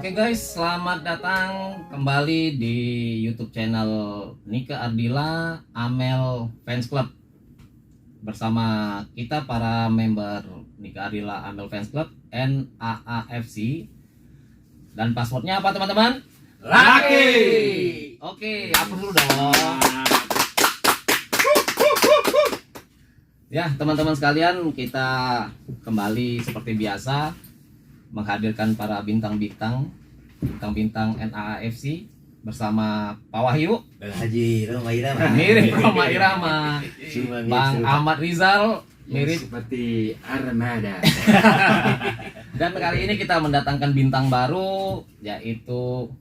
Oke guys, selamat datang kembali di YouTube channel Nika Ardila Amel Fans Club. Bersama kita para member Nika Ardila Amel Fans Club NAAFC. Dan passwordnya apa teman-teman? Laki. Oke, hapus dulu dong. Ya teman-teman sekalian, kita kembali seperti biasa menghadirkan para bintang-bintang NAAFC bersama Pak Wahyu, Haji Roma Irama, mirip Roma Irama, Bang Ahmad Rizal, mirip seperti Armada. Dan kali ini kita mendatangkan bintang baru yaitu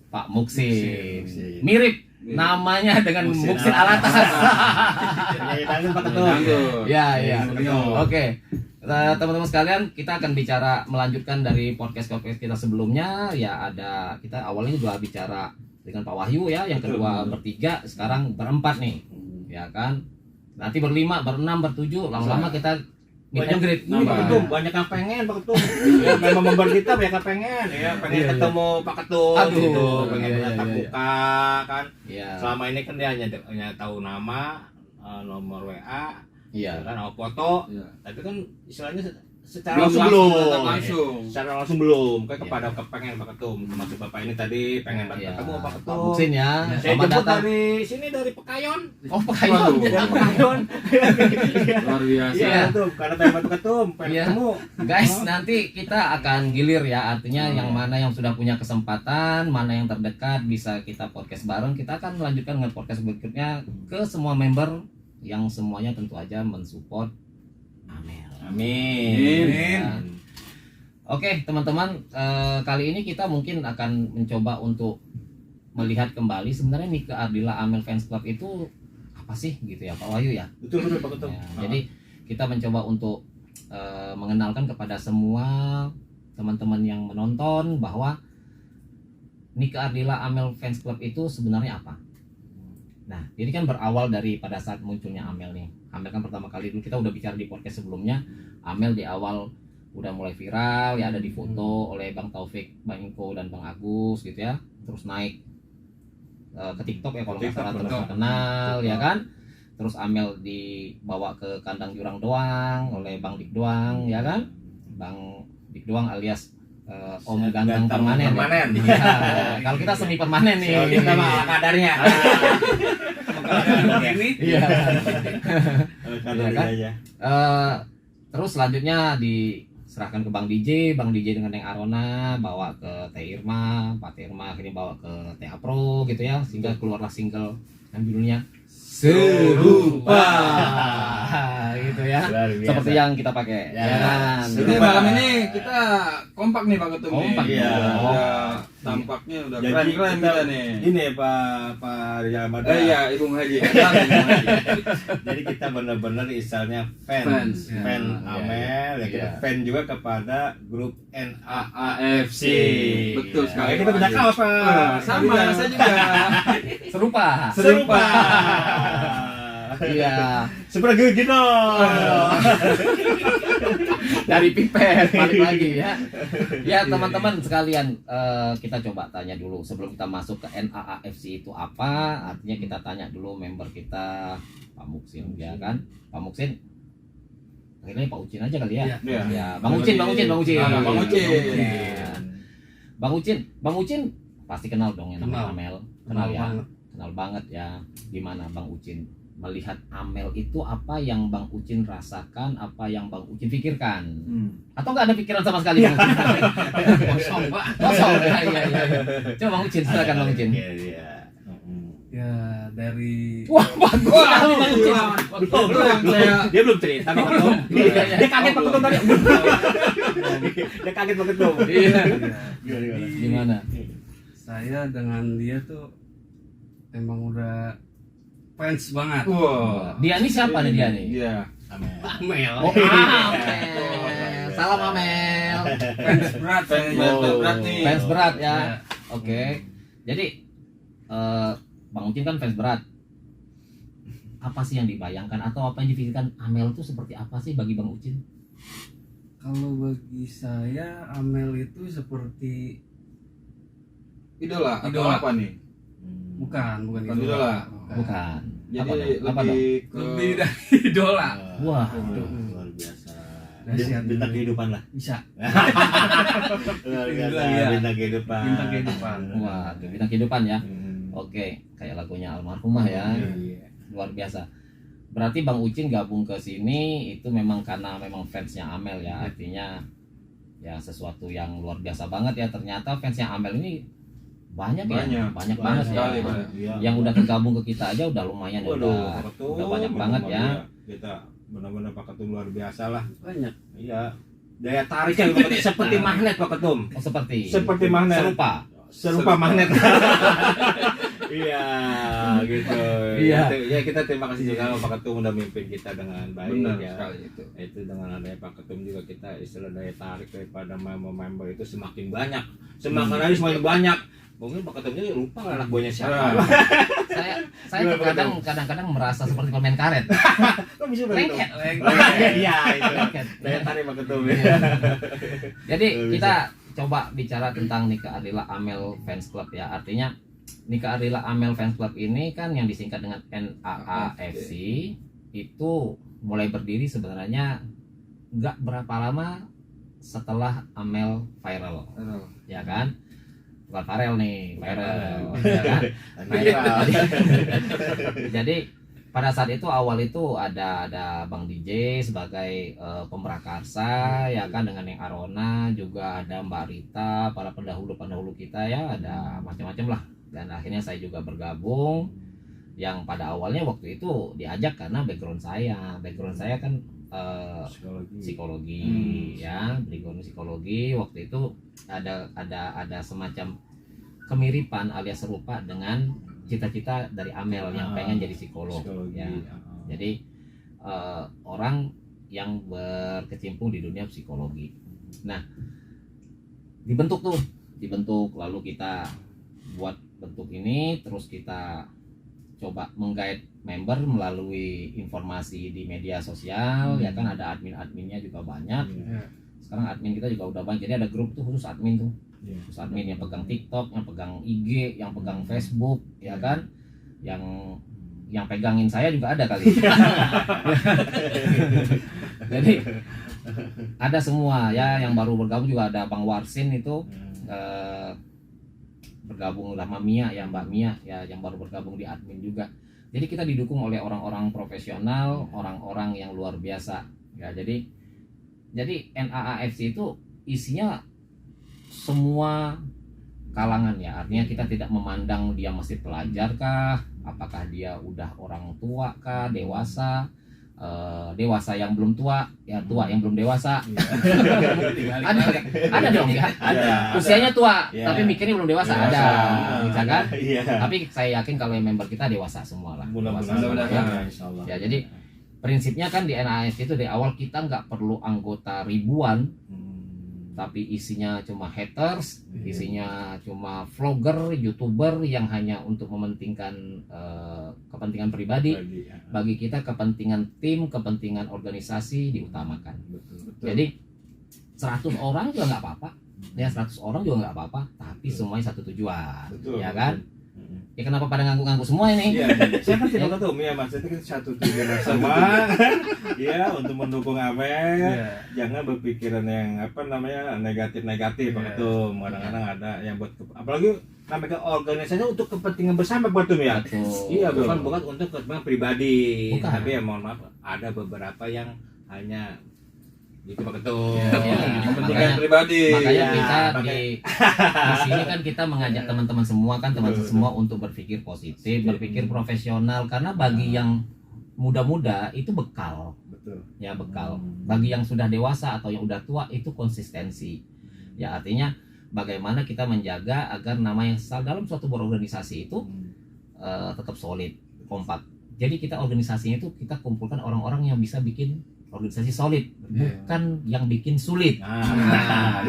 Pak Muksin. Muksin. Mirip namanya dengan Muksin Alatas. Ya. Oke. Teman-teman sekalian, kita akan melanjutkan dari podcast kita sebelumnya. Ya, kita awalnya juga bicara dengan Pak Wahyu ya, yang kedua bertiga, sekarang berempat nih. Ya kan? Nanti berlima, berenam, bertujuh, lama-lama kita meet and greet. Ini Pak Ketum, banyak yang pengen Pak Ketum. Ya, memang member kita banyak yang pengen ya, pengen ketemu Pak Ketum. Aduh, gitu, pengen iya, tatap iya. muka kan. Iya. Selama ini kan dia hanya tahu nama, nomor WA, Iya. kan foto. Iya. Tapi kan istilahnya secara Belum langsung datang belum. langsung. Secara langsung belum. Kayak Iya. kepada kepengen Pak Ketum. Termasuk Bapak ini tadi pengen Iya. ketemu Pak Pak Ketum. Muksin ya. Saya Selamat jemput datang. dari sini, dari Pekayon. Oh, Pekayon. Dari Pekayon. Luar biasa. Iya. Ketum, karena pengen Pak Ketum, pengen Iya. ketemu. Guys, nanti kita akan gilir ya, artinya yang mana yang sudah punya kesempatan, mana yang terdekat bisa kita podcast bareng. Kita akan melanjutkan dengan podcast berikutnya ke semua member yang semuanya tentu aja mensupport Amel. Amin. Ya. Oke teman-teman, kali ini kita mungkin akan mencoba untuk melihat kembali sebenarnya Nika Ardila Amel Fans Club itu apa sih gitu ya Pak Wahyu ya. Betul Pak Ketum. Ya, jadi kita mencoba untuk mengenalkan kepada semua teman-teman yang menonton bahwa Nika Ardila Amel Fans Club itu sebenarnya apa. Nah, ini kan berawal dari pada saat munculnya Amel nih. Amel kan pertama kali dulu kita udah bicara di podcast sebelumnya. Amel di awal udah mulai viral ya, ada di foto oleh Bang Taufik, Bang Inko dan Bang Agus gitu ya. Terus naik ke TikTok ya kalau nggak salah, terus terkenal ya kan. Terus Amel dibawa ke kandang jurang doang oleh Bang Dik Doang ya kan. Bang Dik Doang alias Om Ganteng Permanen. Ya. Kalau kita semi permanen nih. Kalau kita mah ala kadarnya. Iya. Kadarnya kan? aja. Terus selanjutnya diserahkan ke Bang DJ dengan yang Arona bawa ke Teh Irma, Pak Teh Irma akhirnya bawa ke TA Pro gitu ya, sehingga keluarlah single yang judulnya Serupa. Gitu ya. Luar biasa. Seperti yang kita pakai. Ya. kan? Jadi malam ini kita kompak nih Pak Ketum. Kompak. Iya. Udah tampaknya udah Jadi keren-keren kita nih. Ini Pak Rizal Ahmad. Iya, Ibu Haji. Jadi kita benar-benar istilahnya Fans, fans, ya. fan Iya, Amel, ya kita iya. fan juga kepada grup AAFC. Betul Iya. sekali. Kita punya kaos Pak. Sama, saya juga. Serupa. Serupa. Iya. Seperti gitu. Dari pipet balik lagi ya. Ya teman-teman sekalian, kita coba tanya dulu sebelum kita masuk ke NAAFC itu apa. Artinya kita tanya dulu member kita Pak Muksin ya kan. Pak Muksin, akhirnya Pak Ucin aja kali ya. Iya. Ya, Bang Ucin. Bang Ucin. Ya. Bang Ucin pasti kenal dong yang namanya Amel. Kenal ya. banget. Kenal banget ya. Gimana Bang Ucin melihat Amel itu, apa yang Bang Ucin rasakan, apa yang Bang Ucin pikirkan? Atau nggak ada pikiran sama sekali Bang Ucin? Kosong Pak. Kosong ya, iya. Coba Bang Ucin, silakan Bang Ucin. Iya. Ya dari Wah, bagus sekali Bang Ucin. Itu yang saya Dia belum cerita Pak Ketum. Iya, iya. Dia kaget Pak Ketum tadi. Dia kaget Pak Ketum. Iya. Gimana? Gimana? saya dengan dia tuh emang udah fans banget. Wah. Dia nih siapa nih dia nih? Iya. Amel. Oh, Amel. Salam Amel. Fans berat Fans saya. berat nih. Fans berat ya. Ya. Oke. Jadi Bang Ucin kan fans berat. Apa sih yang dibayangkan atau apa yang dipikirkan Amel itu seperti apa sih bagi Bang Ucin? Kalau bagi saya Amel itu seperti Idola atau Idola. apa nih? Bukan Bukan idola. idola. Bukan. Jadi Apa dong? Apa dong? lebih ke Lebih dari idola. Wah. Luar biasa. Dahsyat. Bintang kehidupan lah. Bisa. Luar biasa. Bilang, iya. Bintang kehidupan. Bintang kehidupan. Wah, itu bintang kehidupan ya. Hmm. Oke, kayak lagunya almarhumah ya. Iya. Luar biasa. Berarti Bang Ucin gabung ke sini itu memang karena memang fansnya Amel ya. Artinya ya sesuatu yang luar biasa banget ya. Ternyata fansnya Amel ini banyak ya. Banyak banget ya. sekali, banyak. Iya. Yang udah tergabung ke kita aja udah lumayan ya. Waduh, Udah, Pak Ketum, udah banyak banget ya. Kita benar-benar Pak Ketum luar biasa lah. Banyak. Iya. Daya tariknya Pak Ketum seperti magnet Pak Ketum. Oh, seperti Magnet. serupa Magnet. Iya, gitu. Iya. Ya kita terima kasih juga sama Pak Ketum udah mimpin kita dengan baik benar ya. sekali itu. Itu dengan adanya Pak Ketum juga kita istilah daya tarik daripada member itu semakin banyak. Semakin hari semakin banyak. Mungkin Pak Ketum ini lupa lah anak buahnya siapa. saya tuh kadang-kadang merasa seperti pemain karet. Kok bisa begitu? Lengket. Iya, itu. Lengket. Daya tarik Pak Ketum. Jadi Bisa. kita coba bicara tentang Nika Ardila Amel Fans Club ya. Artinya Nika Ardila Amel Fans Club ini kan yang disingkat dengan NAAFC itu mulai berdiri sebenarnya nggak berapa lama setelah Amel viral, ya kan? Bukan viral nih, viral. Ya kan? Viral. Jadi pada saat itu awal itu ada Bang DJ sebagai pemrakarsa ya kan, dengan yang Arona, juga ada Mbak Rita, para pendahulu kita ya, ada macam-macam lah. Dan akhirnya saya juga bergabung, yang pada awalnya waktu itu diajak karena background saya kan psikologi ya, background psikologi. Waktu itu ada semacam kemiripan alias serupa dengan cita-cita dari Amel yang pengen jadi psikolog ya. Jadi orang yang berkecimpung di dunia psikologi. Nah, dibentuk lalu kita buat bentuk ini, terus kita coba menggait member melalui informasi di media sosial ya kan, ada adminnya juga banyak. Sekarang admin kita juga udah banyak, jadi ada grup tuh khusus admin tuh. Khusus admin yang pegang TikTok, yang pegang IG, yang pegang Facebook ya kan, yang pegangin saya juga ada kali. Jadi ada semua ya, yang baru bergabung juga ada Bang Warsin itu bergabung sama Mia ya, Mbak Mia ya, yang baru bergabung di admin juga. Jadi kita didukung oleh orang-orang profesional, orang-orang yang luar biasa ya. Jadi NAAFC itu isinya semua kalangan ya, artinya kita tidak memandang dia masih pelajar kah, apakah dia udah orang tua kah, dewasa yang belum tua ya, tua yang belum dewasa. ada dong ya, ada usianya tua tapi mikirnya belum dewasa, ada misalkan. Tapi saya yakin kalau member kita dewasa semua lah, dewasa semua, ya. Jadi prinsipnya kan di NAS itu dari awal kita nggak perlu anggota ribuan, tapi isinya cuma haters, isinya cuma vlogger, youtuber yang hanya untuk mementingkan kepentingan pribadi. Bagi kita kepentingan tim, kepentingan organisasi diutamakan. Jadi 100 orang juga nggak apa-apa, ya 100 orang juga nggak apa-apa, tapi semuanya satu tujuan, ya kan? Ya kenapa pada ngangguk-ngangguk semua ini? Saya kan tidak tahu, ya maksudnya kan satu tujuan bersama, ya untuk mendukung Amel. Jangan berpikiran yang negatif Pak Ketum. Kadang-kadang ada yang buat apalagi namanya organisasi untuk kepentingan bersama Pak Ketum ya. Iya, bukan untuk kepentingan pribadi. Bukan. Tapi ya mohon maaf, ada beberapa yang hanya gitu Pak Ketum. Kepentingan pribadi. Makanya kita di sini kan kita mengajak teman-teman semua kan, semua untuk berpikir positif, berpikir profesional, karena bagi yang muda-muda itu bekal. Ya, bekal. Bagi yang sudah dewasa atau yang udah tua itu konsistensi. Ya, artinya bagaimana kita menjaga agar nama yang dalam suatu berorganisasi itu tetap solid, kompak. Jadi kita organisasinya itu kita kumpulkan orang-orang yang bisa bikin organisasi solid, bukan yang bikin sulit.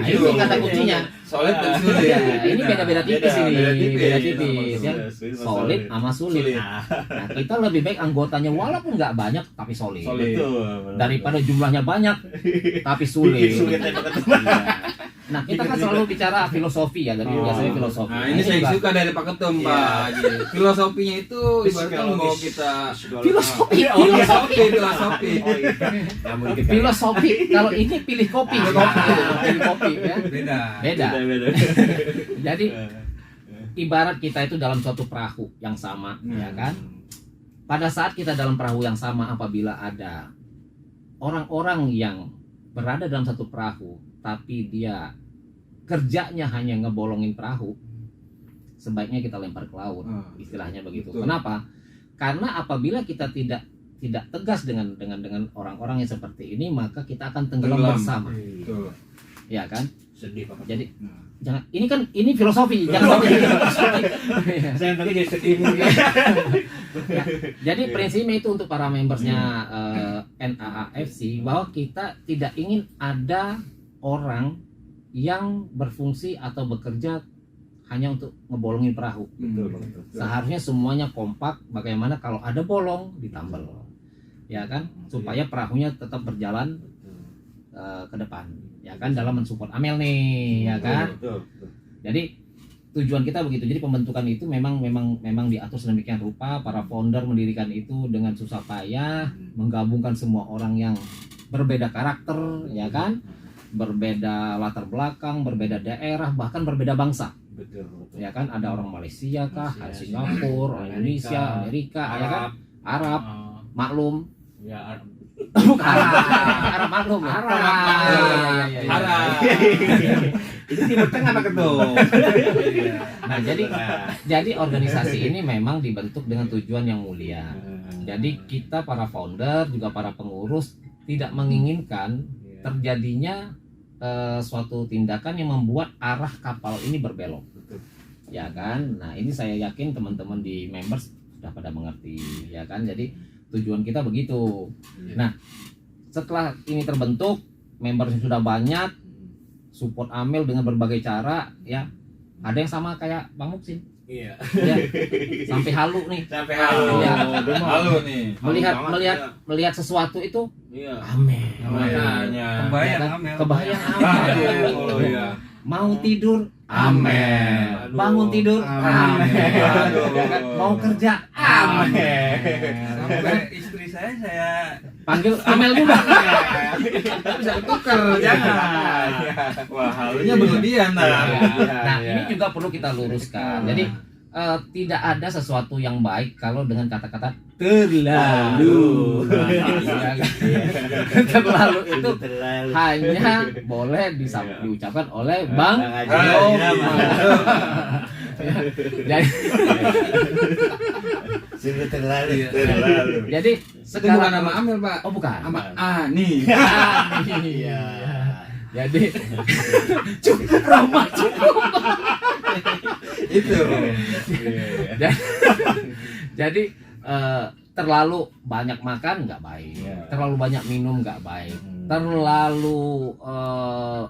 Itu kata kuncinya. Solid dan sulit. Ini beda-beda tipis ini. Beda tipis ya. Solid Solid sama sulit. Nah, kita lebih baik anggotanya walaupun nggak banyak tapi solid. Betul. Daripada jumlahnya banyak tapi sulit. Sulit ya Pak Ketum. Nah, kita kan selalu bicara filosofi ya, dari biasanya filosofi. Nah, ini saya juga suka dari Pak Ketum, Iya. Pak. Jadi, filosofinya itu ibaratnya mau kita filosofi. filosofi. Filosofi. Kalau ini pilih kopi, pilih kopi ya. Beda. Beda. Jadi ibarat kita itu dalam suatu perahu yang sama, ya kan? Pada saat kita dalam perahu yang sama, apabila ada orang-orang yang berada dalam satu perahu, tapi dia kerjanya hanya ngebolongin perahu, sebaiknya kita lempar ke laut, istilahnya begitu. Betul. Kenapa? Karena apabila kita tidak tegas dengan orang-orang yang seperti ini, maka kita akan tenggelam bersama, Betul. ya kan? Sedih Pak. Jadi jangan, ini filosofi, jangan pakai filosofi. Saya tadi jadi sedih. Ya, jadi prinsipnya itu untuk para membersnya NAAFC, bahwa kita tidak ingin ada orang yang berfungsi atau bekerja hanya untuk ngebolongin perahu. Betul, betul. Seharusnya semuanya kompak. Bagaimana kalau ada bolong ditambal, ya kan, supaya perahunya tetap berjalan ke depan, ya kan, dalam mensupport Amel nih, ya kan. Betul, betul. Jadi tujuan kita begitu. Jadi pembentukan itu memang diatur sedemikian rupa. Para founder mendirikan itu dengan susah payah, menggabungkan semua orang yang berbeda karakter, ya kan, berbeda latar belakang, berbeda daerah, bahkan berbeda bangsa, Betul, betul. ya kan. Ada orang Malaysia kah, ada Malaysia, Singapura, orang Indonesia, Amerika, ya kan, Arab, maklum. Ya, Bukan Arab maklum ya. Arab. itu Timur Tengah Pak Ketum. Nah, jadi organisasi ini memang dibentuk dengan tujuan yang mulia. Jadi kita para founder juga para pengurus tidak menginginkan terjadinya suatu tindakan yang membuat arah kapal ini berbelok, ya kan. Nah, ini saya yakin teman-teman di members sudah pada mengerti, ya kan. Jadi tujuan kita begitu. Nah, setelah ini terbentuk, membernya sudah banyak, support Amel dengan berbagai cara, ya. Ada yang sama kayak Bang Muksin, Iya. ya. Sampai halu nih. Sampai halu. Iya. Halo nih. Melihat sesuatu itu Iya. Amel. Makanya. Kebayang Ya kan? Amel. Kebayang Aduh, Amel. iya. Mau tidur Amel. bangun tidur Amel. Aduh. Ya kan? Mau kerja Amel. Sampai istri saya Panggil Amel juga. Bisa ditukar, jangan. Wah, halunya berlebihan nah. Nah, ini juga perlu kita luruskan. Jadi tidak ada sesuatu yang baik kalau dengan kata-kata terlalu. Terlalu itu hanya boleh diucapkan oleh Bang Yoma. Sudah terlalu. Jadi Itu bukan nama Amel, Pak. Oh, bukan. Sama Ani. Iya. Jadi cukup Roma, cukup. Itu. Jadi terlalu banyak makan nggak baik, terlalu banyak minum nggak baik, terlalu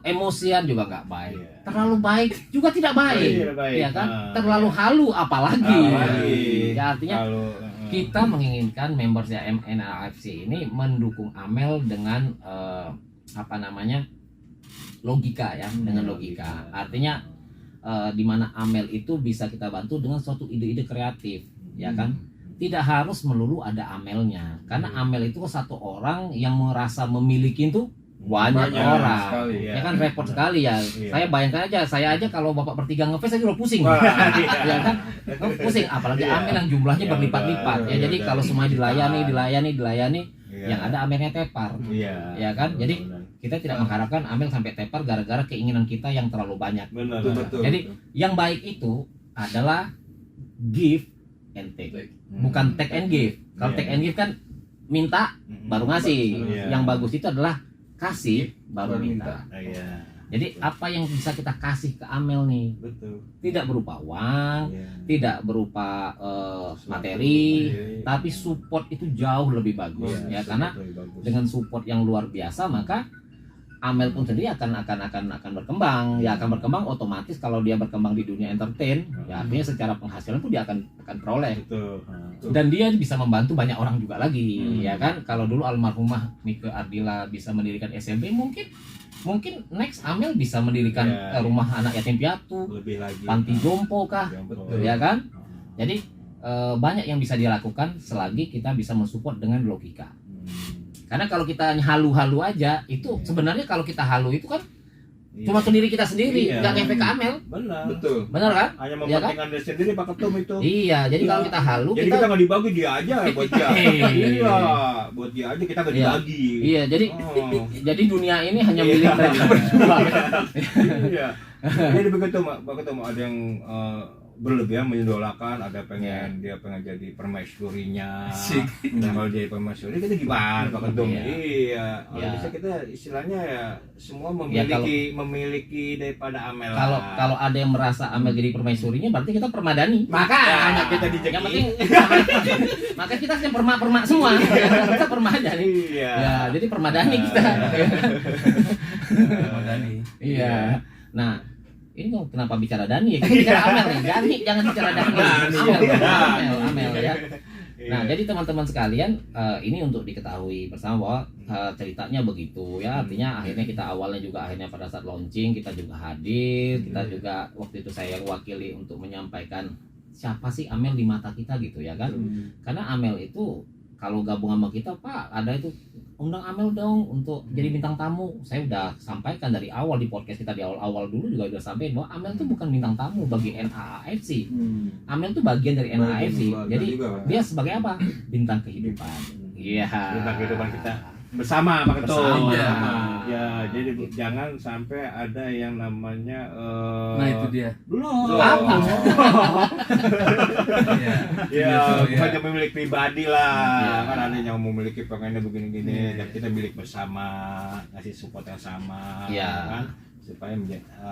emosian juga nggak baik, terlalu baik juga tidak baik, ya kan? Terlalu halu apalagi. Ya, artinya kita menginginkan membersnya NAAFC ini mendukung Amel dengan logika ya, dengan logika. Artinya di mana Amel itu bisa kita bantu dengan suatu ide-ide kreatif, ya kan? Tidak harus melulu ada Amelnya, karena Amel itu satu orang yang merasa memiliki itu banyak orang, sekali, ya kan, repot sekali ya. Saya bayangkan aja, saya aja kalau bapak bertiga nge-face aja udah pusing, Wah, ya kan, pusing. Apalagi Amel yang jumlahnya berlipat-lipat, ya. Jadi kalau semuanya dilayani, yang ada Amelnya tepar, ya kan. Jadi kita tidak mengharapkan Amel sampai tepar gara-gara keinginan kita yang terlalu banyak. Betul. Jadi yang baik itu adalah give and take, bukan take and give. Kalau take and give kan minta baru ngasih. Yang bagus itu adalah kasih baru minta. Jadi apa yang bisa kita kasih ke Amel nih, tidak berupa uang, tidak berupa materi, tapi support itu jauh lebih bagus, ya. Karena dengan support yang luar biasa, maka Amel pun sendiri akan berkembang, ya, akan berkembang otomatis. Kalau dia berkembang di dunia entertain, ya artinya secara penghasilan pun dia akan peroleh. dan dia bisa membantu banyak orang juga lagi, ya kan? Kalau dulu almarhumah Nike Ardila bisa mendirikan SMP, mungkin next Amel bisa mendirikan rumah anak yatim piatu, lebih lagi panti jompo kah, betul. ya kan? Jadi banyak yang bisa dilakukan selagi kita bisa mensupport dengan logika. Karena kalau kita halu-halu aja, itu sebenarnya kalau kita halu itu kan cuma ke diri kita sendiri, nggak ngefek ke Amel. Benar. Betul. Benar kan? Hanya Iya kan? mementingkan diri sendiri Pak Ketum itu. Iya, jadi kalau kita halu Jadi kita nggak dibagi, dia aja buat dia. Iya, buat dia aja kita nggak Iya. dibagi. Iya, jadi Oh. jadi dunia ini hanya milik mereka berdua. Iya. Jadi begitu Pak Ketum, ada yang berlebihan mengidolakan, ada pengen dia pengen jadi permaisurinya. Asik. Nah kalau jadi permaisuri kita gimana Pak Ketum? Iya. Iya. Kalau Iya. bisa kita istilahnya ya semua Ya, memiliki daripada Amel. Kalau ada yang merasa Amel jadi permaisurinya, berarti kita permadani. makanya kita dijeki. Yang penting maka kita yang permak semua. Kita permadani. Iya. Ya, jadi permadani kita. Dani. Iya. Nah, ini kok kenapa bicara Dani ya? Kita bicara Amel nih. Dani jangan bicara Dani. Amel ya. Nah, jadi teman-teman sekalian, ini untuk diketahui bersama bahwa ceritanya begitu ya. Artinya akhirnya kita awalnya juga akhirnya pada saat launching kita juga hadir, kita juga waktu itu saya yang wakili untuk menyampaikan siapa sih Amel di mata kita gitu ya kan. Karena Amel itu kalau gabung sama kita, Pak, ada itu undang Amel dong untuk jadi bintang tamu. Saya udah sampaikan dari awal di podcast kita di awal-awal dulu juga udah sampaikan bahwa Amel itu bukan bintang tamu bagi NAAFC. Amel itu bagian dari NAAFC. Jadi dia sebagai apa? Bintang kehidupan. Iya. Bintang kehidupan kita bersama Pak Ketum. Bersama. Ya, jadi jangan sampai ada yang namanya Nah itu dia. belum. Apa? Iya. Ya, Gitu, bukan ya. cuma milik pribadi lah. Iya. Kan ada yang memiliki pengennya begini-gini, Iya. dan kita milik bersama, ngasih support yang sama, Iya. kan? Supaya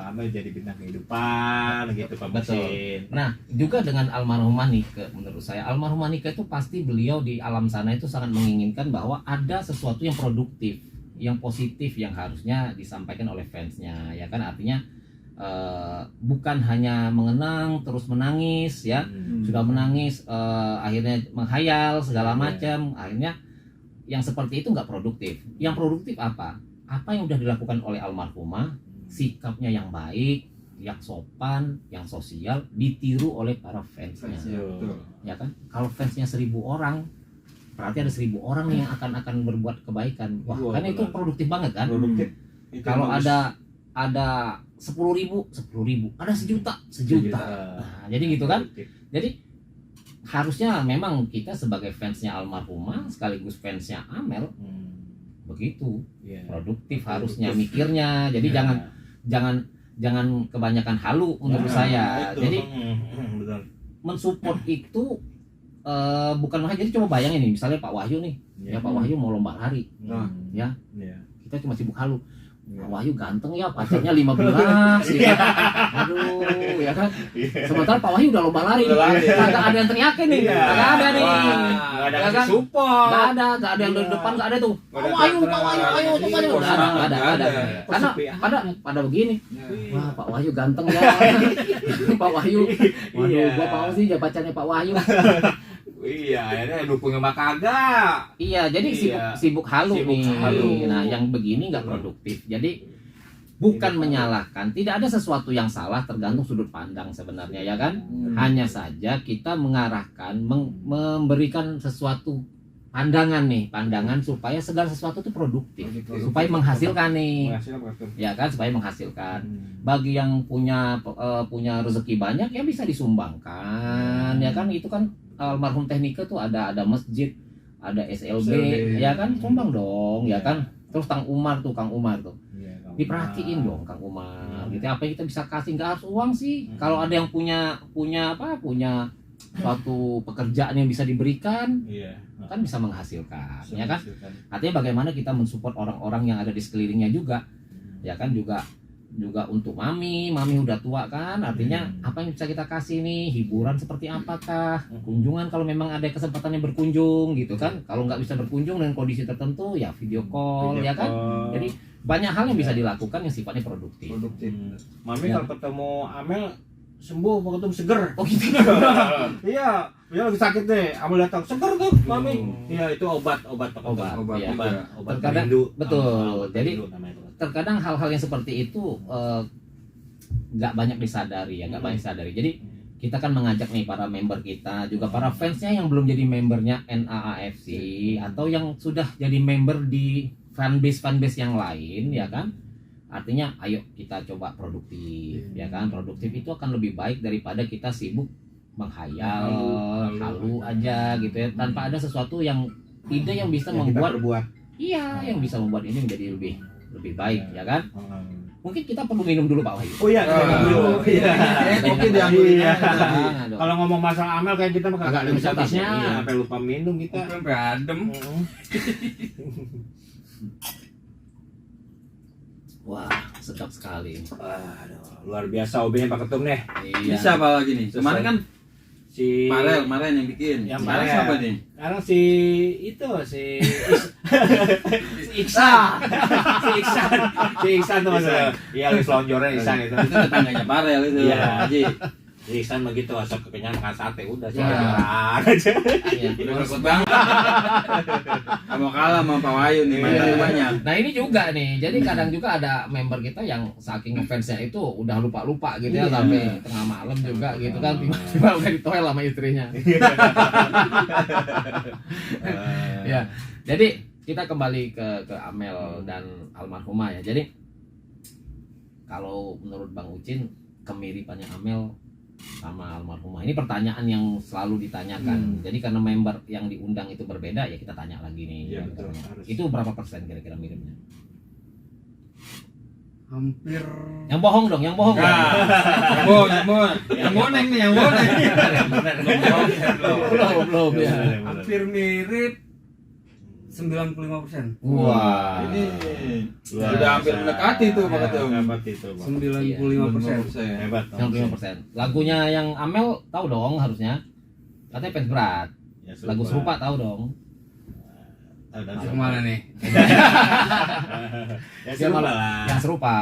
Amel jadi bintang kehidupan, gitu Pak Betul. Musin. Nah, juga dengan almarhumah Nike, menurut saya almarhumah Nike itu pasti beliau di alam sana itu sangat menginginkan bahwa ada sesuatu yang produktif, yang positif yang harusnya disampaikan oleh fansnya, ya kan? Artinya bukan hanya mengenang terus menangis, ya sudah menangis akhirnya menghayal segala macam, akhirnya yang seperti itu nggak produktif. Yang produktif apa? Apa yang sudah dilakukan oleh almarhumah, sikapnya yang baik, yang sopan, yang sosial, ditiru oleh para fansnya, Betul. ya kan? Kalau fansnya 1.000 orang, berarti ada 1.000 orang nih yang akan berbuat kebaikan. Wah, Wah, karena itu benar. produktif banget kan? Produktif. Itu Kalau bagus. ada 10.000, ada 1.000.000. Nah, jadi gitu kan? Produktif. Jadi harusnya memang kita sebagai fansnya almarhumah sekaligus fansnya Amel begitu Iya. produktif harusnya mikirnya. Jadi Ya. jangan kebanyakan halu menurut Nah, saya. itu. Jadi betul. mensupport itu bukan hanya, jadi coba bayangin nih, misalnya Pak Wahyu nih, ya Pak Wahyu mau lomba lari, Nah, ya. Iya. Kita cuma sibuk halu. Iya. Pak Wahyu ganteng ya, pacarnya 15 ya. Aduh, ya kan. Sementara Pak Wahyu udah lomba lari. Udah lari. Kagak ada yang teriakin nih. Iya. Kagak ada nih. Wah, nggak ada Ya kasih kan? support. Nggak ada yang dari depan, nggak ada tuh. Nggak Pak ada Wahyu, tengah-tengah. Pak Wahyu, ayo, Iya, nggak ada. nggak ada. Karena Sepi aja. pada begini. Iya. Wah, Pak Wahyu ganteng ya. Pak Wahyu. Waduh, Iya. gua mau sih ya pacarnya Pak Wahyu. Iya, akhirnya dukungnya mah kagak. Iya, jadi Iya. sibuk halu Sibuk nih. halu. Nah, yang begini nggak produktif. Jadi bukan menyalahkan, tidak ada sesuatu yang salah, tergantung sudut pandang sebenarnya, ya kan? Hanya saja kita mengarahkan, memberikan sesuatu pandangan supaya segala sesuatu itu produktif, supaya menghasilkan nih, Menghasilkan Pak Ketum. ya kan? Supaya menghasilkan. Bagi yang punya rezeki banyak ya bisa disumbangkan, ya kan? Itu kan almarhum Teknika tuh ada masjid, ada SLB, ya kan? Sumbang dong, ya kan? Terus Kang Umar tuh, Iya, Kang diperhatiin Umar. dong Kang Umar, gitu. Apa yang kita bisa kasih, nggak harus uang sih. Kalau ada yang punya suatu pekerjaan yang bisa diberikan, Iya. kan bisa menghasilkan, ya kan? Artinya bagaimana kita mensupport orang-orang yang ada di sekelilingnya juga, ya kan? Juga untuk mami udah tua kan, artinya apa yang bisa kita kasih nih, hiburan seperti apakah, kunjungan kalau memang ada kesempatan yang berkunjung gitu kan, kalau nggak bisa berkunjung dengan kondisi tertentu ya video call, ya kan? Jadi banyak hal yang bisa dilakukan yang sifatnya produktif. Mami Ya. kalau ketemu Amel sembuh Pak Ketum, seger. Oh gitu. Iya, dia lagi sakit deh, Amel datang, seger tuh mami. Iya, itu obat Pak Ketum. Obat, iya. Obat Terkadang- perindu. betul. Jadi, perindu namanya, Pak Ketum. Terkadang hal-hal yang seperti itu nggak banyak disadari ya, nggak banyak disadari. Jadi kita kan mengajak nih para member kita, juga para fansnya yang belum jadi membernya NAAFC atau yang sudah jadi member di fanbase yang lain, ya kan? Artinya, ayo kita coba produktif, ya kan? Produktif itu akan lebih baik daripada kita sibuk menghayal, halu aja gitu ya, tanpa ada sesuatu yang ide yang bisa Yang kita membuat, perbuat. iya, yang bisa membuat ini menjadi lebih baik, ya kan? Hmm. Mungkin kita perlu minum dulu Pak Wahyu. Oh iya, kita dulu. Iya. Oke diambilin Iya. aja. Aduh. Kalau ngomong masalah Amel kayak kita mah Agak kagak bisa tasnya. Iya, sampai lupa minum kita. Sampai adem. Wah, sedap sekali. Waduh, luar biasa OB-nya Pak Ketum nih. Iya. Bisa apa lagi nih? Kemarin kan Si Marel yang bikin. Yang Sekarang Marel. siapa nih? Sekarang si Iksan. Si Iksan tuh maksudnya. Iya, lagi selonjornya Iksan itu. Itu tetangganya Marel itu. Iya. Haji. Si Iksan begitu, asap kekenyangan makan sate udah Ya. selonjoran aja. Iya. Udah takut banget. Mau kalah sama Pak Wahyu nih, mantannya banyak. Nah ini juga nih, jadi kadang juga ada member kita yang saking fansnya itu udah lupa-lupa gitu ya, Iya. sampai tengah malam juga gitu kan, tiba-tiba udah ditoel sama istrinya. Ya, jadi kita kembali ke Amel dan almarhumah ya. Jadi kalau menurut Bang Ucin, kemiripannya Amel sama almarhumah, ini pertanyaan yang selalu ditanyakan. Jadi karena member yang diundang itu berbeda, ya kita tanya lagi nih. Iya, Kita betul. tanya. Harus. Itu berapa persen kira-kira miripnya? Hampir. Yang bohong dong, yang bohong. Nah, yang boneng nih, yang boneng. Belum ya. Hampir mirip 95%. Wah. Ini Luar sudah hampir biasa. mendekati tuh Pak Ya, Ketum. Hebat itu, Bang. 95%. Hebat. Bang. Yang 5%. Lagunya yang Amel tahu dong harusnya. Katanya fans berat. Ya, Lagu serupa tahu dong. Tahu dan Masuk kemana nih? Ya serupa lah. Yang serupa.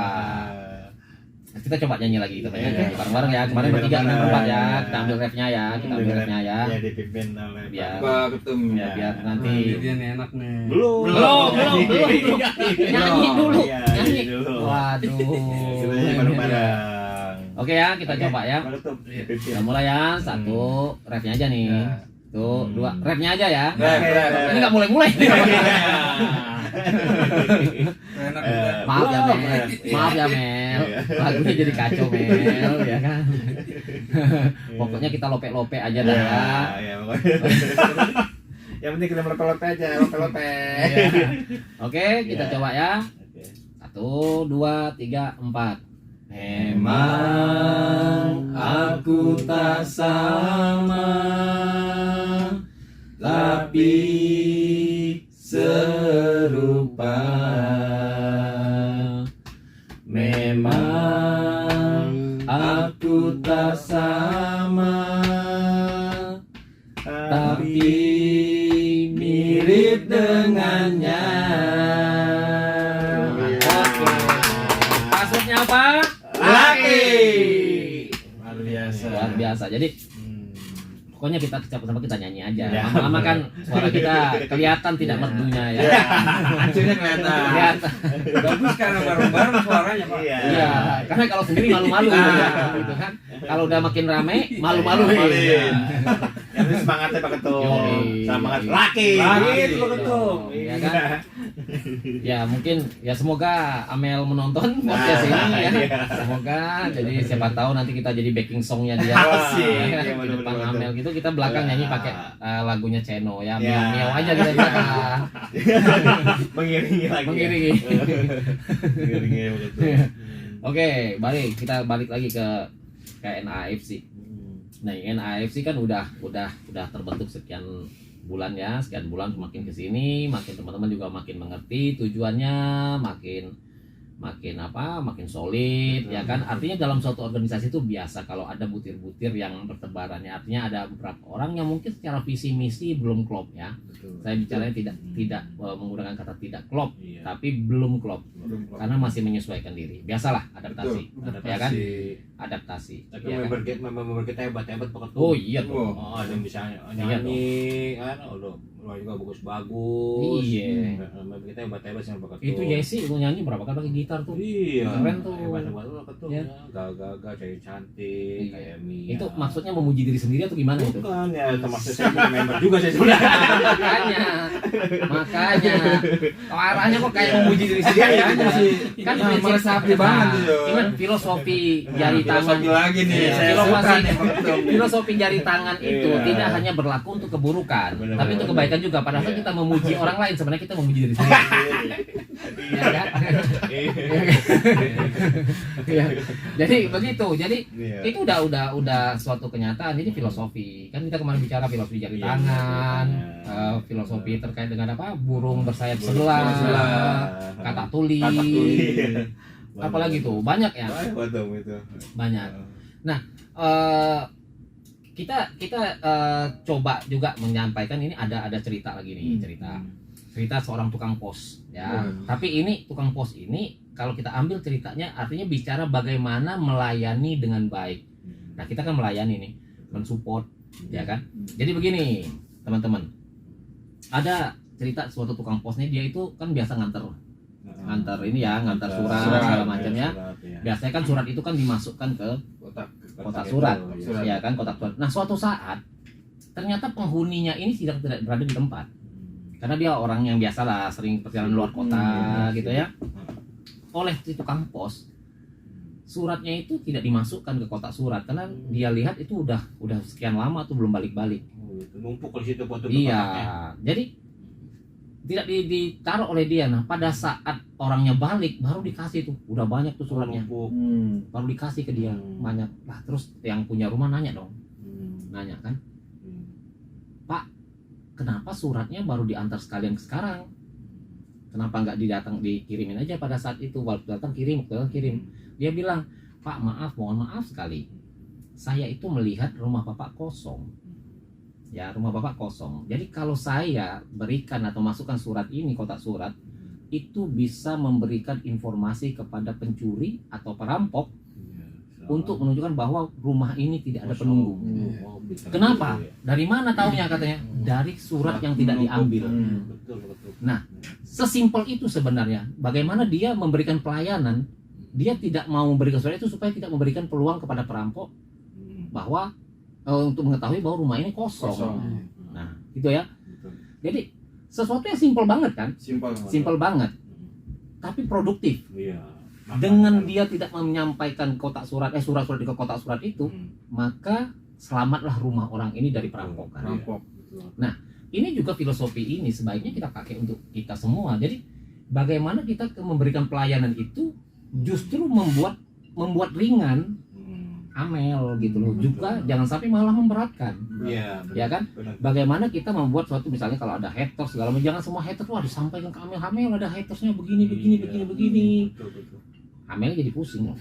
Kita coba nyanyi lagi kita Iya. nyanyi bareng-bareng ya. Kemarin Iya, bertiga bareng-bareng. berempat ya. Kita ambil refnya ya. Kita ambil refnya ya. Ya dipimpin oleh Biar- Pak Ketum. Ya biar nanti. Nah, dia nih enak nih. Belum. Belum. Nyanyi dulu. Iya, Nyanyi. dulu. Waduh. Kita nyanyi bareng-bareng. Oke ya, kita coba ya. Pak Ketum, dipimpin. Kita mulai ya. Satu, refnya aja nih. Ya. Tuh, dua, refnya aja ya. Rep. Ini nggak mulai-mulai. Enak Eh, juga. Maaf ya belum. Mel, maaf ya Mel, lagunya jadi kacau Mel, ya kan. Pokoknya kita lope-lope aja dah ya. Ya, pokoknya. Yang penting kita melope-lope aja, lope-lope. Ya. Oke, kita Ya. coba ya. Oke. 1, 2, 3, 4. Memang aku tak sama, tapi serupa. Memang aku tak sama, tapi mirip dengannya. Oke. Maksudnya apa? Laki. Luar biasa. Luar biasa. Jadi pokoknya kita sama kita nyanyi aja. Ya. Lama-lama kan suara kita kelihatan tidak Ya. merdunya ya. Hancurnya kelihatan. Kelihatan. Bagus karena bareng-bareng suaranya, Pak. Iya. Iya, karena kalau sendiri malu-malu ya, gitu kan. Kalau udah makin rame, malu-maluin. Malu-maluin. Yang penting semangatnya Pak Ketum. Yoi. Semangat laki. Laki. Gitu Pak Ketum. Iya kan? Ya mungkin ya semoga Amel menonton podcast ini ya. Iya. Semoga jadi siapa tahu nanti kita jadi backing songnya dia. Asik. Ya, Iya, di bener-bener, depan bener. Amel gitu kita belakang nyanyi pakai lagunya Ceno ya. Ya. Miau aja kita belakang. Mengiringi lagi. Mengiringi. Mengiringi Pak Ketum. Oke, kita balik lagi ke NAFC. Nah, NAFC kan udah terbentuk sekian bulan ya, sekian bulan makin kesini, makin teman-teman juga makin mengerti tujuannya, makin makin solid, ya kan. Artinya dalam suatu organisasi itu biasa kalau ada butir-butir yang bertebarannya. Artinya ada beberapa orang yang mungkin secara visi misi belum klop ya. Saya bicaranya tidak menggunakan kata tidak klop, tapi belum klop karena masih menyesuaikan diri. Biasalah adaptasi, ya kan? Adaptasi. Tapi Ya kan? member kita hebat-hebat Pak Ketum. Oh iya tuh. Oh, ada misalnya nyanyi, udah juga bagus-bagus. Iya. Member kita hebat-hebat sama Pak Ketum. Itu Jesse itu nyanyi berapa kali pakai gitar tuh. Iya. Keren tuh. Hebat-hebat Pak Ketum. Ya. Gagah-gagah, cewek cantik, Iya. kayak Mia. Itu maksudnya memuji diri sendiri atau gimana itu? Bukan ya, termasuk saya juga member juga saya sudah. makanya oh, arahnya kok kayak memuji diri sendiri ya kan meresapi banget itu. Ingat filosofi jari tangan Filosofi lagi nih, Iya, saya filosofi- suka nih Pak Ketum. filosofi jari tangan itu Iya. tidak hanya berlaku untuk keburukan Benar, tapi untuk benar. kebaikan juga. Pada saat Iya. kita memuji orang lain sebenarnya kita memuji diri sendiri. Ya kan? Iya. Jadi begitu. Jadi Iya. itu udah suatu kenyataan. Jadi filosofi kan kita kemarin bicara filosofi jari Iya, tangan, tangan. filosofi terkait dengan apa burung bersayap Burung sebelah, sebelah. kata tuli, Kata tuli. apalagi tuh banyak ya, Betul itu. banyak. Eh, kita coba juga menyampaikan ini ada cerita lagi nih cerita seorang tukang pos ya. Tapi ini tukang pos ini kalau kita ambil ceritanya artinya bicara bagaimana melayani dengan baik. Nah kita kan melayani nih, mensupport, ya kan. Jadi begini teman-teman, ada cerita suatu tukang pos nih, dia itu kan biasa nganter ini ya, nganter surat segala macamnya. Biasanya kan surat itu kan dimasukkan ke kotak surat, ya kan, kotak surat. Nah suatu saat ternyata penghuninya ini tidak berada di tempat, karena dia orang yang biasalah sering perjalanan luar kota gitu ya. Oleh si tukang pos, suratnya itu tidak dimasukkan ke kotak surat karena dia lihat itu udah sekian lama tuh belum balik-balik. Numpuk di situ foto Iya, jadi tidak ditaruh oleh dia. Nah pada saat orangnya balik baru dikasih tuh, udah banyak tuh suratnya, baru dikasih ke dia banyak. Lah terus yang punya rumah nanya dong, nanya kan, Pak, kenapa suratnya baru diantar sekalian sekarang? Kenapa nggak dikirimin aja pada saat itu? Waktu datang kirim. Dia bilang, Pak mohon maaf sekali, saya itu melihat rumah Bapak kosong. Ya, rumah Bapak kosong. Jadi kalau saya berikan atau masukkan surat ini, kotak surat, itu bisa memberikan informasi kepada pencuri atau perampok untuk menunjukkan bahwa rumah ini tidak ada penunggu. Kenapa? Dari mana taunya katanya? Dari surat yang tidak diambil. Nah, sesimpel itu sebenarnya. Bagaimana dia memberikan pelayanan, dia tidak mau memberikan surat itu supaya tidak memberikan peluang kepada perampok bahwa untuk mengetahui bahwa rumah ini kosong. Nah, gitu ya. Jadi sesuatu yang simpel banget kan? Simpel banget. Tapi produktif. Dengan dia tidak menyampaikan kotak surat surat-surat di kotak surat itu, maka selamatlah rumah orang ini dari perampokan. Nah, ini juga filosofi ini sebaiknya kita pakai untuk kita semua. Jadi bagaimana kita memberikan pelayanan itu justru membuat ringan amel gitu loh, juga jangan sampai malah memberatkan. Ya kan? Bagaimana kita membuat suatu, misalnya kalau ada haters segala macam, jangan semua haters wah disampaikan ke amel ada hatersnya begini. Amel jadi pusing.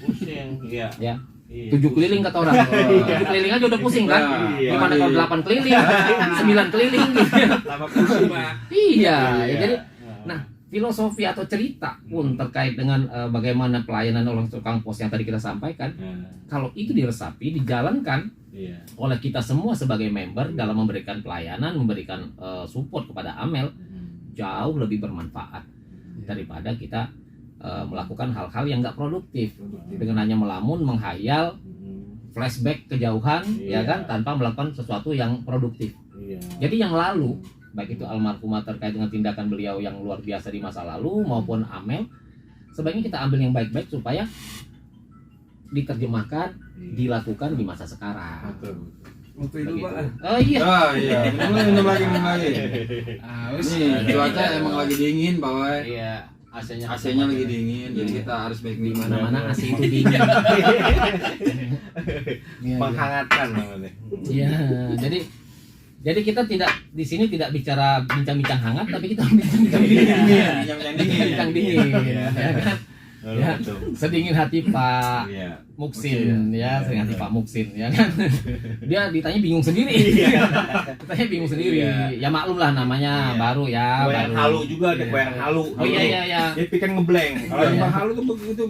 Iya. Ya. 7 keliling kata orang. 7 keliling aja udah pusing kan? Gimana kalau 8 keliling, 9 keliling gitu. Iya, ya, jadi nah filosofi atau cerita pun terkait dengan bagaimana pelayanan oleh tukang pos yang tadi kita sampaikan, kalau itu diresapi, dijalankan oleh kita semua sebagai member dalam memberikan pelayanan, memberikan support kepada Amel, jauh lebih bermanfaat daripada kita melakukan hal-hal yang nggak produktif dengan hanya melamun, menghayal, flashback kejauhan, ya kan, tanpa melakukan sesuatu yang produktif. Jadi yang lalu, baik itu almarhumah terkait dengan tindakan beliau yang luar biasa di masa lalu maupun Amel, sebaiknya kita ambil yang baik-baik supaya diterjemahkan, dilakukan di masa sekarang. Untuk itu Begitu. Pak. Oh iya. Minum lagi. Haus. Nih, cuaca emang lagi dingin, Pak. Iya. AC-nya lagi dingin, jadi kita harus baik Di di mana-mana AC itu dingin. Menghangatkan namanya. Iya, jadi kita tidak di sini tidak bicara bincang-bincang hangat, tapi kita bincang-bincang dingin. Yang dingin. Bincang dingin, ya kan? Ya, sedingin hati Pak Iya. Muksin ya, sedingin hati Pak Muksin ya kan. Dia ditanya bingung sendiri. Ditanya bingung sendiri. Ya maklum lah namanya baru ya, Kebayang baru. halu juga ada kebayang halu. Oh iya. Dia pikir ngeblank. Kalau Iya. yang halu tuh begitu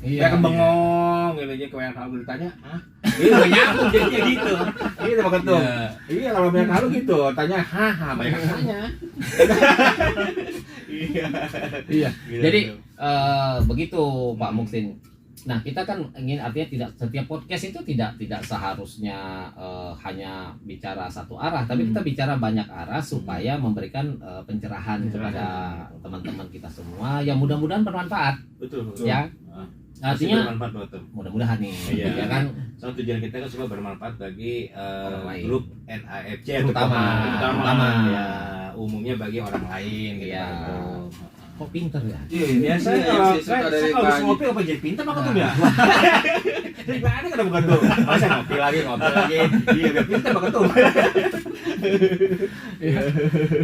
Iya. kayak bengong gitu aja kebayang halu ditanya, "Hah?" Iya, nggak nyambung jadinya gitu. Gitu Pak Ketum. Iya, kalau banyak halu gitu, tanya, "Haha, banyak tanya." Iya. Jadi begitu Pak Muksin. Nah, kita kan ingin artinya tidak setiap podcast itu tidak seharusnya hanya bicara satu arah, tapi kita bicara banyak arah supaya memberikan pencerahan kepada teman-teman kita semua yang mudah-mudahan bermanfaat. Betul. Ya. Artinya bermanfaat Pak Ketum. mudah-mudahan nih, Iya. ya kan. Soal tujuan kita kan supaya bermanfaat bagi Orang lain. grup NAFC Terutama. ya umumnya bagi orang lain gitu. Iya. Pak Ketum. Kok pinter ya? Biasanya Iya, kalau MC suka saya dari kalau habis pagi. ngopi apa jadi pintar Pak Ketum ya? Jadi ada kan Pak Ketum? Masa ngopi lagi. Iya, biar pintar Pak Ketum.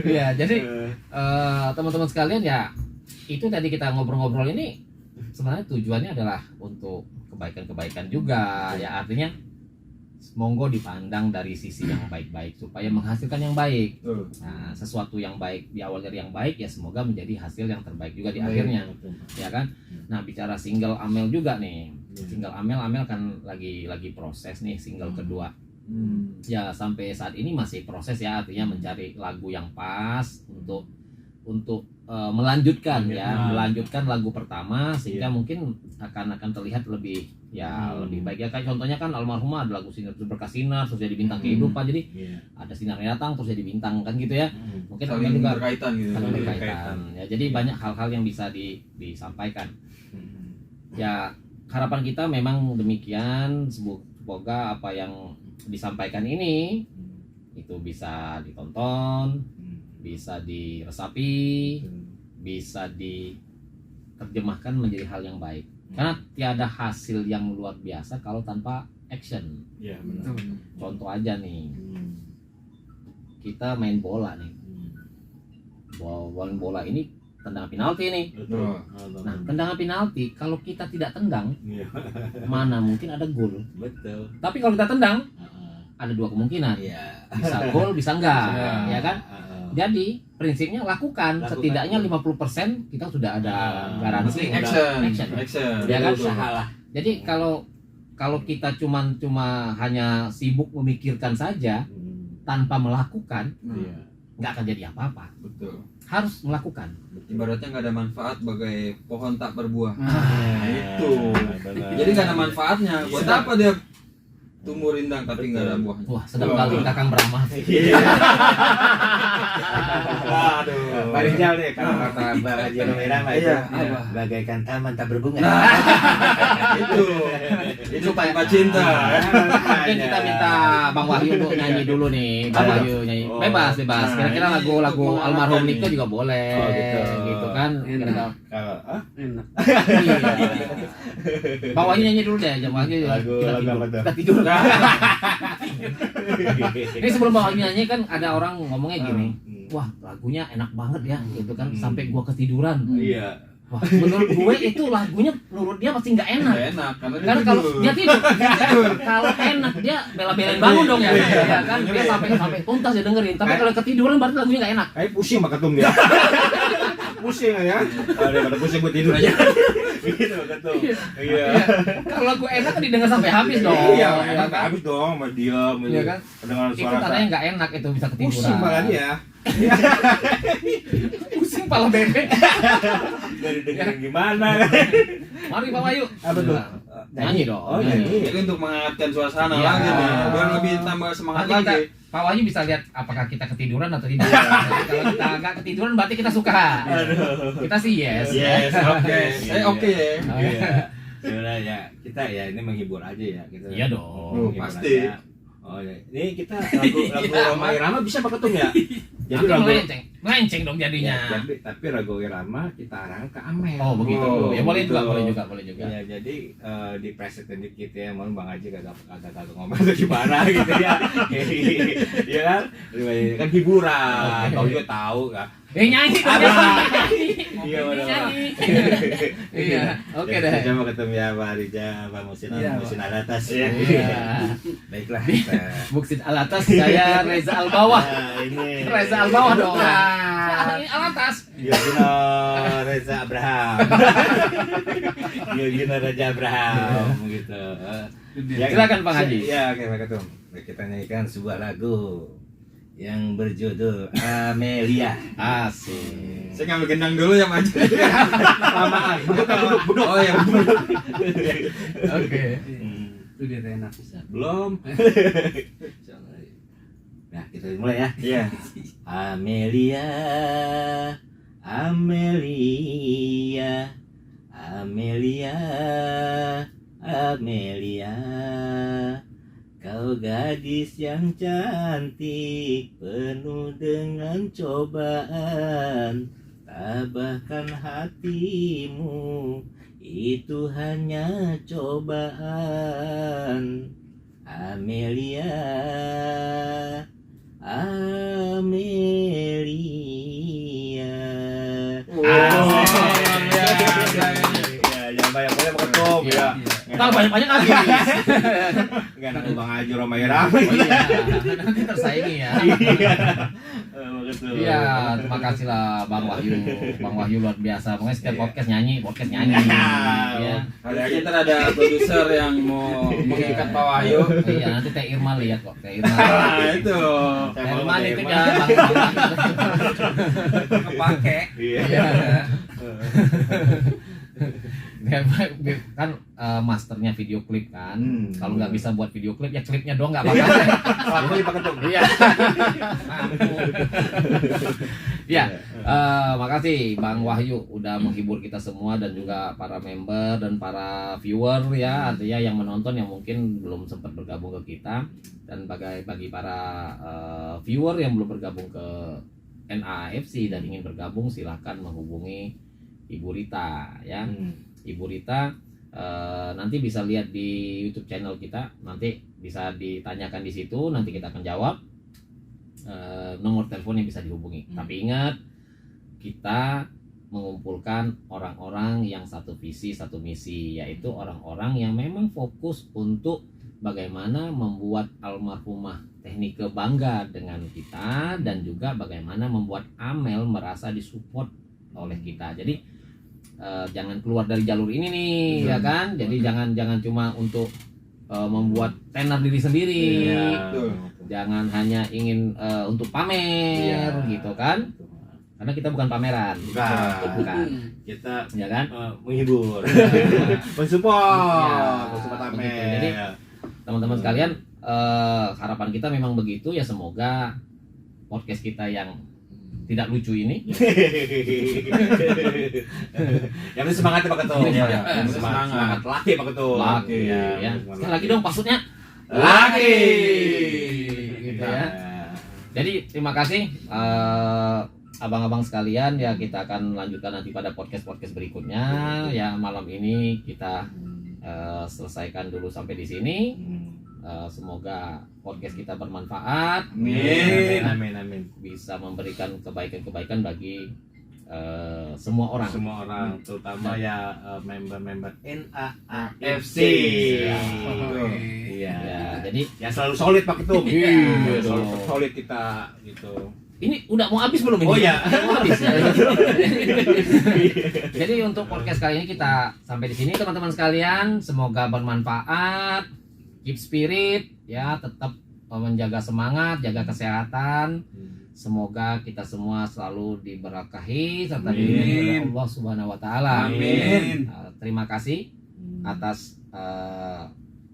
Iya, jadi teman-teman sekalian ya, itu tadi kita ngobrol-ngobrol ini sebenarnya tujuannya adalah untuk kebaikan-kebaikan juga ya, artinya monggo dipandang dari sisi yang baik-baik supaya menghasilkan yang baik. Nah, sesuatu yang baik di awal dari yang baik ya semoga menjadi hasil yang terbaik juga di akhirnya, ya kan. Nah, bicara single Amel juga nih, single Amel kan lagi proses nih single kedua. Ya sampai saat ini masih proses ya, artinya mencari lagu yang pas untuk melanjutkan melanjutkan lagu pertama sehingga mungkin akan terlihat lebih lebih baik ya. Kayak contohnya kan almarhumah ada lagu Sinar Berkas Sinar terus jadi bintang kehidupan, jadi ada sinar yang datang terus jadi bintang kan gitu ya. Mungkin Saling juga berkaitan gitu. saling berkaitan ya, jadi banyak hal-hal yang bisa disampaikan. Ya harapan kita memang demikian, semoga apa yang disampaikan ini itu bisa ditonton, bisa diresapi, bisa diterjemahkan menjadi hal yang baik. Karena tiada hasil yang luar biasa kalau tanpa action. Iya, benar. Contoh aja nih, kita main bola nih, bola ini tendangan penalti nih. Betul. Nah, tendangan penalti kalau kita tidak tendang, Iya. mana mungkin ada gol. Betul. Tapi kalau kita tendang, ada dua kemungkinan, Iya. bisa gol bisa enggak, Iya. ya kan? Jadi prinsipnya lakukan setidaknya 50% kita sudah ada garansi. Action. Ya kan? Usahalah. Jadi kalau kita cuma hanya sibuk memikirkan saja tanpa melakukan, Iya. nggak akan jadi apa-apa. Betul. Harus melakukan. Ibaratnya nggak ada manfaat bagai pohon tak berbuah. Itu. Jadi nggak ada manfaatnya. Buat Iya. apa dia tumbuh rindang tapi nggak ada buahnya? Wah, sedang kali Kakang Brahma. Aduh. Pak Rizal deh kalau kata Mbak Haji Romerama itu Iya, apa? bagaikan taman tak berbunga. Itu tanpa cinta. Mungkin kita minta Bang Wahyu untuk nyanyi dulu nih. Bang Wahyu nyanyi. Bebas. Kira-kira lagu-lagu almarhum Niko juga boleh. Oh, gitu. Gitu kan. Kira-kira. Kalau Enak. Iya. Bang Wahyu nyanyi dulu deh. Bang Wahyu Lagu apa tuh? kita tidur. Ini sebelum Bang Wahyu nyanyi kan ada orang ngomongnya gini. Wah, lagunya enak banget ya, gitu kan. Sampai gua ketiduran. Iya. Wah, menurut gue itu lagunya menurut dia pasti nggak enak. Nggak enak karena dia Karena kalau tidur. dia tidur, kalau enak dia bela-belain bangun dong ya, ya kan? Dia sampai tuntas dia dengerin. Tapi kalau ketiduran berarti lagunya nggak enak. Kayak pusing Pak Ketum dia. Pusing ya. Daripada pusing gue tidur aja. Gitu Pak Ketum. Iya. Kalau lagu enak kan didengar sampai habis dong. Iya, ya enak kan? habis dong, mau diam Iya kan? Dengan Itu suara tandanya nggak enak itu bisa ketiduran. pusing malah dia. Pusing pala bebek. Dari dengerin gimana. Mari Pak Wahyu. Apa tuh? Nyanyi dong. Oh, nyanyi. Jadi untuk menghangatkan suasana Iya. lagi nih, biar lebih tambah semangat Nanti kita, lagi. Pak Wahyu bisa lihat apakah kita ketiduran atau tidak. Jadi kalau kita nggak ketiduran berarti kita suka. Kita sih yes. Yes, oke. Oke ya. Iya. Sebenarnya kita ya ini menghibur aja ya kita. Iya dong. Menghibur Pasti. aja. Oh ya. Ini kita lagu Roma Irama bisa Pak Ketum ya? Jadi Nanti lagu melenceng dong jadinya. Ya, tapi lagu Irama kita arang ke Amel. Oh begitu. Oh, Ya boleh begitu. juga, boleh juga. Ya jadi di presetin dikit ya, mohon Bang Haji kagak ngomong itu gimana gitu ya. Iya kan? Kan hiburan. Oke. Tahu juga tahu kan. Nyanyi dong, nyanyi. Iya, benar. Nyanyi. Iya, oke deh. Kita mau ketemu ya Pak Rija, Pak Musin Alatas. Iya. Baiklah. Buksin Alatas, saya Reza Albawah. Nah, ini Reza Albawah dong. Ini Alatas. Yogino Reza Abraham. Yogino Reza Abraham gitu. Silakan Pak Haji. Ya, oke Pak Ketum. Kita nyanyikan sebuah lagu yang berjudul Amelia. Asik. Saya ngambil gendang dulu ya maju. Lamaan. Beduk. Oh ya. Oke. Itu dia enak. Belum. Nah, kita mulai ya. Iya. Amelia, Amelia, Amelia, Amelia, kau gadis yang cantik, penuh dengan cobaan, tabahkan hatimu, itu hanya cobaan. Amelia, Amelia. Jangan banyak-banyak Pak Ketum ya. Tahu banyak-banyak lagi. Enggak enak Bang Haji ramai-ramai. Oh iya, nanti tersaingi ya. Iya, terima kasih lah Bang Wahyu. Bang Wahyu luar biasa. Pokoknya setiap podcast nyanyi. Iya. Kali aja ntar ada produser yang mau mengikat Pak Wahyu. Iya, nanti Teh Irma lihat kok. Teh Irma. Itu. Teh Irma itu ya Bang. Kepake. Iya. Kan masternya video klip kan. Kalau nggak bisa buat video klip ya klipnya doang nggak Aku apa-apa. Pak Ketum. Iya. Ya, makasih Bang Wahyu udah menghibur kita semua dan juga para member dan para viewer ya, artinya yang menonton yang mungkin belum sempat bergabung ke kita, dan bagi para viewer yang belum bergabung ke NAAFC dan ingin bergabung silahkan menghubungi Ibu Rita ya. Ibu Rita nanti bisa lihat di YouTube channel kita, nanti bisa ditanyakan di situ, nanti kita akan jawab. Nomor telepon yang bisa dihubungi. Tapi ingat, kita mengumpulkan orang-orang yang satu visi satu misi, yaitu orang-orang yang memang fokus untuk bagaimana membuat almarhumah Teknike bangga dengan kita, dan juga bagaimana membuat Amel merasa disupport oleh kita. Jadi jangan keluar dari jalur ini nih, ya kan? Jadi jangan cuma untuk membuat tenar diri sendiri. Jangan hanya ingin untuk pamer gitu kan? Karena kita bukan pameran. Bukan. Kita Ya kan? menghibur, Mensupport. Ya, begitu. Jadi teman-teman sekalian, harapan kita memang begitu ya, semoga podcast kita yang tidak lucu ini Yang penting semangat Pak Ketum. Iya, Semangat laki Pak Ketum. laki ya. Sekali lagi dong maksudnya Laki. gitu ya. Jadi terima kasih abang-abang sekalian ya, kita akan lanjutkan nanti pada podcast berikutnya ya. Malam ini kita selesaikan dulu sampai di sini. Semoga podcast kita bermanfaat. Amin. Bisa memberikan kebaikan-kebaikan bagi semua orang. semua orang, terutama ya member-member NAAFC. Iya. Ya, jadi Ya selalu solid Pak Ketum. Iya, Selalu dong. solid kita gitu. ini udah mau habis belum ini? Oh ya. Mau habis ya. Jadi untuk podcast kali ini kita sampai di sini teman-teman sekalian. Semoga bermanfaat. Keep spirit ya, tetap menjaga semangat, jaga kesehatan. Semoga kita semua selalu diberkahi serta dilindungi oleh Allah Subhanahu wa taala. Amin. Terima kasih atas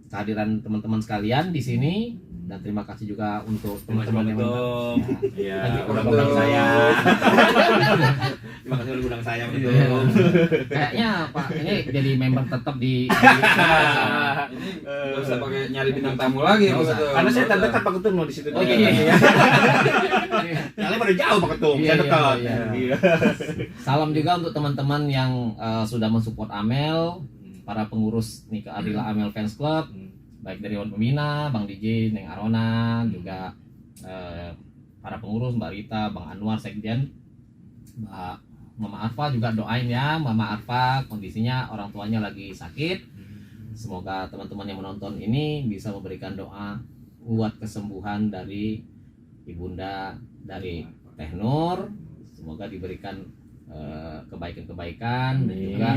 kehadiran teman-teman sekalian di sini, dan terima kasih juga untuk teman-teman yang Iya, Lagi udah kurang undang tahu. saya. Terima kasih udah undang saya Pak Ketum. kayaknya Pak ini jadi member tetap di Ini nggak usah pakai nyari bintang tamu lagi. Nggak usah. Pak Ketum. Karena saya terdekat Pak Ketum loh di situ. Oh iya. Yang lain pada jauh Pak Ketum, Iya, saya dekat. iya, Iya. Salam juga untuk teman-teman yang sudah mensupport Amel, para pengurus Nika Ardila Amel Fans Club, baik dari Dewan Pembina, Bang DJ, Neng Arona, juga para pengurus Mbak Rita, Bang Anwar, Sekjen, Mbak Mama Arfa juga doain ya, Mama Arfa kondisinya orang tuanya lagi sakit. Semoga teman-teman yang menonton ini bisa memberikan doa buat kesembuhan dari ibunda dari Teh Nur. Semoga diberikan kebaikan-kebaikan dan juga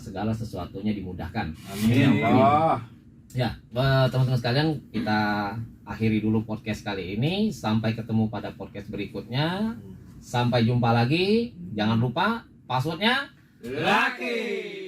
segala sesuatunya dimudahkan. Amin ya Allah. Ya, teman-teman sekalian, kita akhiri dulu podcast kali ini. Sampai ketemu pada podcast berikutnya. Sampai jumpa lagi. Jangan lupa passwordnya Laki.